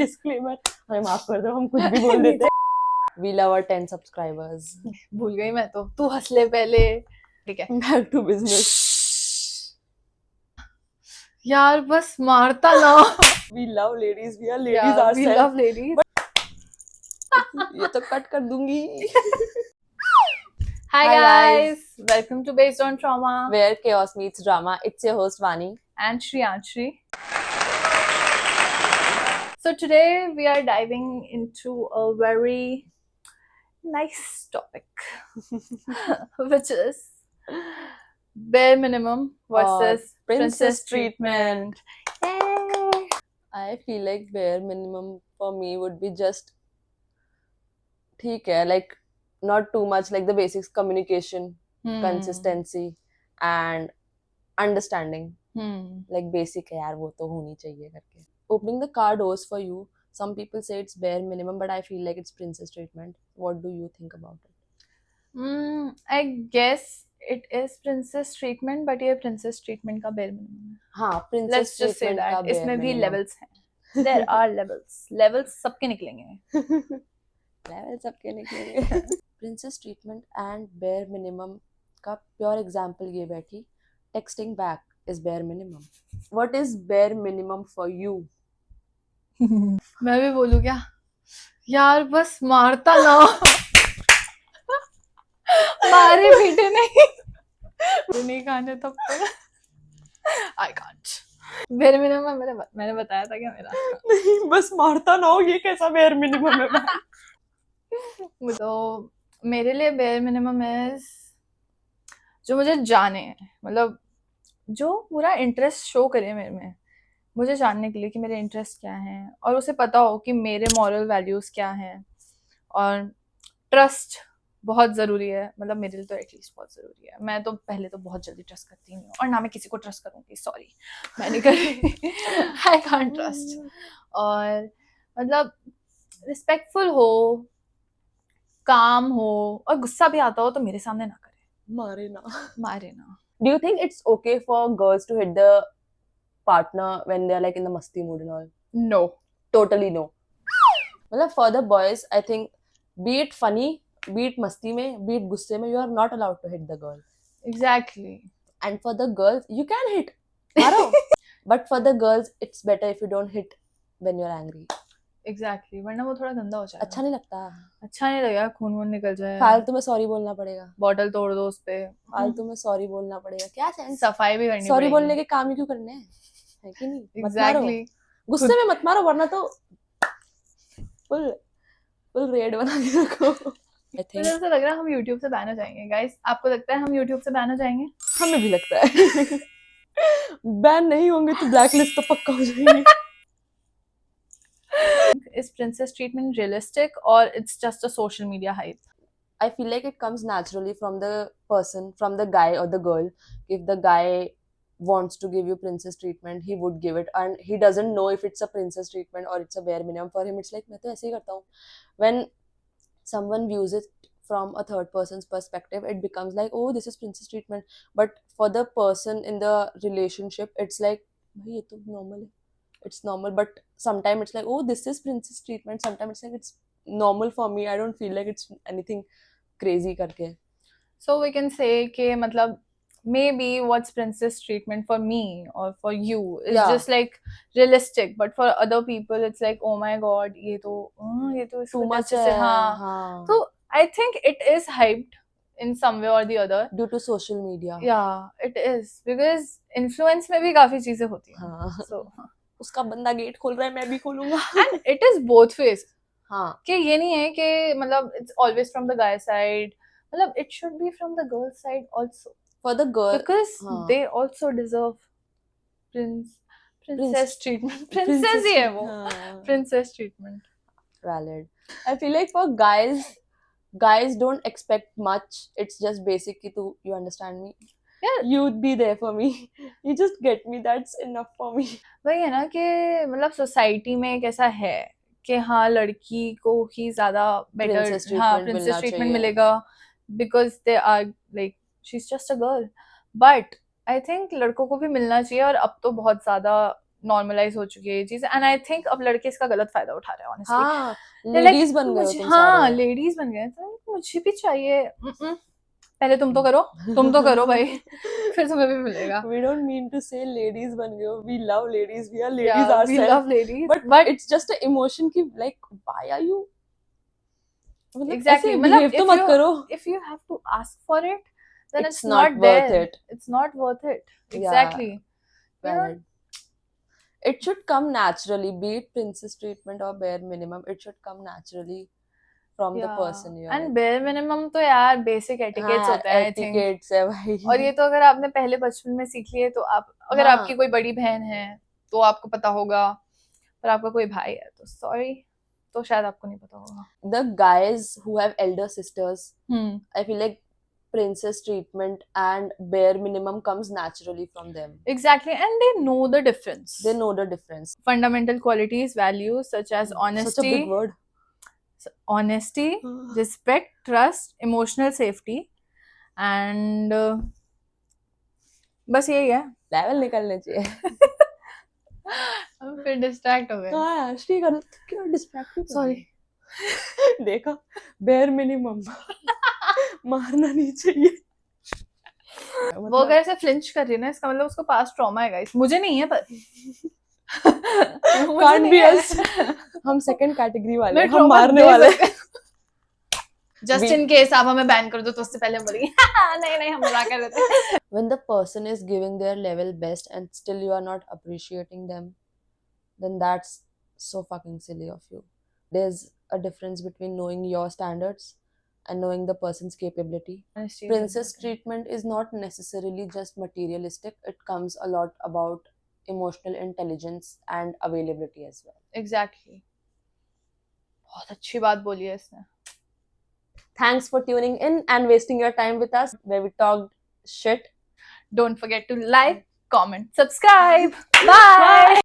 Disclaimer, हमें माफ कर दो, हम कुछ भी बोल देते हैं. We love our 10 subscribers. भूल गई मैं तो, तू हंस ले पहले. ठीक है, Back to business. यार बस मारता ना. We love ladies. We are ladies Yeah, we ourselves. love ladies. ये तो कट कर दूंगी. Hi Hi, guys, welcome to Based on Trauma Where chaos meets drama. It's your host Vani. and Shriyanshi. So today we are diving into a very nice topic, which is bare minimum versus princess treatment. Yay! I feel like bare minimum for me would be just ठीक है, like not too much, like the basics, communication, consistency and understanding. Like basic है यार, वो तो होनी चाहिए करके. Opening the car doors for you, some people say it's bare minimum, but I feel like it's princess treatment. What do you think about it? I guess it is princess treatment, but ये princess treatment का bare minimum है. हाँ, princess Let's just say treatment का that bare इसमें भी minimum. levels हैं. There are levels सबके निकलेंगे. Levels सबके निकलेंगे. Princess treatment and bare minimum का pure example ये बैठी. Texting back is bare minimum. What is bare minimum for you? मैं भी बोलूँ क्या? यार बस मारता ना. मारे पीटे नहीं खाने तब तक. I can't. bare minimum मैंने बताया था क्या मेरा? नहीं, बस मारता ना हो, ये कैसा bare minimum है? तो मेरे लिए bare minimum is जो मुझे जाने, मतलब जो पूरा इंटरेस्ट शो करे मेरे में, मुझे जानने के लिए कि मेरे इंटरेस्ट क्या हैं, और उसे पता हो कि मेरे मॉरल वैल्यूज़ क्या हैं. और ट्रस्ट बहुत ज़रूरी है, मतलब मेरे लिए तो एटलीस्ट बहुत ज़रूरी है. मैं तो पहले तो बहुत जल्दी ट्रस्ट करती नहीं हूँ, और ना मैं किसी को ट्रस्ट करूँगी. सॉरी, मैं नहीं करी. I can't trust. और मतलब रिस्पेक्टफुल हो, काम हो, और गुस्सा भी आता हो तो मेरे सामने ना करे. मारे ना. Do you think it's okay for girls to hit the partner when they are like in the masti mood and all? No. Totally no. मतलब for the boys, I think, be it funny, be it masti में, be it गुस्से में, you are not allowed to hit the girl. Exactly. And for the girls, you can hit. मारो. But for the girls, it's better if you don't hit when you're angry. Exactly. वरना वो थोड़ा गंदा हो जाएगा. अच्छा नहीं लगता. अच्छा नहीं लगेगा, खून वून निकल जाए. फालतू में सॉरी बोलना पड़ेगा. बॉटल तोड़ दो उस पे. फालतू में सॉरी बोलना पड़ेगा. क्या सेंस? सफाई भी करनी सॉरी पड़ेगी. बोलने के काम ही क्यों करने हैं? है कि नहीं? मत मारो. Exactly. गुस्से में मत मारो, वरना तो फुल रेड बना के रखो. I think मुझे ऐसा लग रहा है हम YouTube से बैन हो जाएंगे. गाइस, आपको लगता है हम YouTube से बैन हो जाएंगे? हमें भी लगता है. बैन नहीं होंगे तो ब्लैक लिस्ट तो पक्का हो जाएंगे. Is princess treatment realistic or it's just a social media hype? I feel like it comes naturally from the person, from the guy or the girl. If the guy wants to give you princess treatment, he would give it, and he doesn't know if it's a princess treatment or it's a bare minimum. For him, it's like मैं तो ऐसे ही करता हूँ. When someone views it from a third person's perspective, it becomes like, oh, this is princess treatment. But for the person in the relationship, it's like, भाई ये तो normal है. It's normal. But sometimes it's like, oh, this is princess treatment. Sometimes it's like, it's normal for me. I don't feel like it's anything crazy करके. So we can say कि मतलब maybe what's princess treatment for me or for you is just like realistic, but for other people it's like, oh my god, ये तो Too much है. हाँ. So I think it is hyped in some way or the other due to social media. Yeah, it is because influence में भी काफी चीजें होती हैं. हाँ. So उसका बंदा गेट खोल रहा है, मैं भी खोलूंगा. and it is both ways. हाँ. कि ये नहीं है कि मतलब it's always from the guy side, मतलब it should be from the girl side also. For the girl, because they also deserve princess treatment. Princess ही है वो. Princess treatment. Valid. I feel like for guys don't expect much. It's just basic कि तू, you understand me. Yeah. You'd be there for me. You just get me. That's enough for me. वही है ना कि मतलब society में एक ऐसा है कि हाँ लड़की को ही ज्यादा बेटर princess treatment मिलेगा because they are like she's just a girl. But I think लड़कों को भी मिलना चाहिए, और अब तो बहुत ज्यादा नॉर्मलाइज हो चुकी है ये चीज, एंड आई थिंक अब लड़के इसका गलत फायदा उठा रहे हैं ऑनेस्टली। हाँ, They're like, लेडीज बन गए हो मुझे, तुम हाँ सारे। लेडीज बन गए तो मुझे भी चाहिए। पहले तुम तो करो, तुम तो करो भाई, फिर तुम्हें भी मिलेगा। We don't mean to say ladies बन गए हो, we love ladies, we are ladies Yeah, we ourselves, love ladies, but but it's just an emotion कि like why are you, मतलब exactly, ऐसे मतलब behave तो मत करो। if you have to ask for it, then It's it's not not worth there. it. It's not worth it. Yeah, Exactly. You know, valid. It should come naturally, be it princess treatment or bare minimum, it should come naturally from the yeah. person you are And with. bare minimum तो यार basic हाँ etiquettes यार, होते हैं I think. etiquettes है भाई। और ये तो अगर आपने पहले बचपन में सीख लिए तो आप, अगर हाँ। आपकी कोई बड़ी बहन है तो आपको पता होगा, पर आपका कोई भाई है तो सॉरी, तो शायद आपको नहीं पता होगा। The guys who have elder sisters, Hmm. I feel like princess treatment and bare minimum comes naturally from them. Exactly, and they know the difference. They know the difference. Fundamental qualities, values such as Such a big word. honesty, respect, trust, emotional safety, and बस यही है। Level निकलने चाहिए। हम फिर distract हो गए। हाँ यार, श्री कर क्यों डिस्ट्रैक्ट? सॉरी। देखा, bare minimum मारना नहीं चाहिए। वो अगर ऐसे फ्लिंच कर रही है ना, इसका मतलब उसको पास्ट ट्रॉमा है गाइस, मुझे नहीं है पर Can't be us. हम सेकंड कैटेगरी वाले, मैं हम trauma मारने दे वाले। जस्ट इन केस आप हमें बैन कर दो तो उससे पहले हम बोलेंगे नहीं नहीं हम मजाक कर रहे थे। When the person is giving their level best and still you are not appreciating them, then that's so fucking silly of you. There's a difference between knowing your standards and knowing the person's capability. Princess treatment is not necessarily just materialistic. It comes a lot about emotional intelligence and availability as well. Exactly. बहुत अच्छी बात बोली है इसने। Thanks for tuning in and wasting your time with us where we talked shit. Don't forget to like, comment, subscribe. Bye.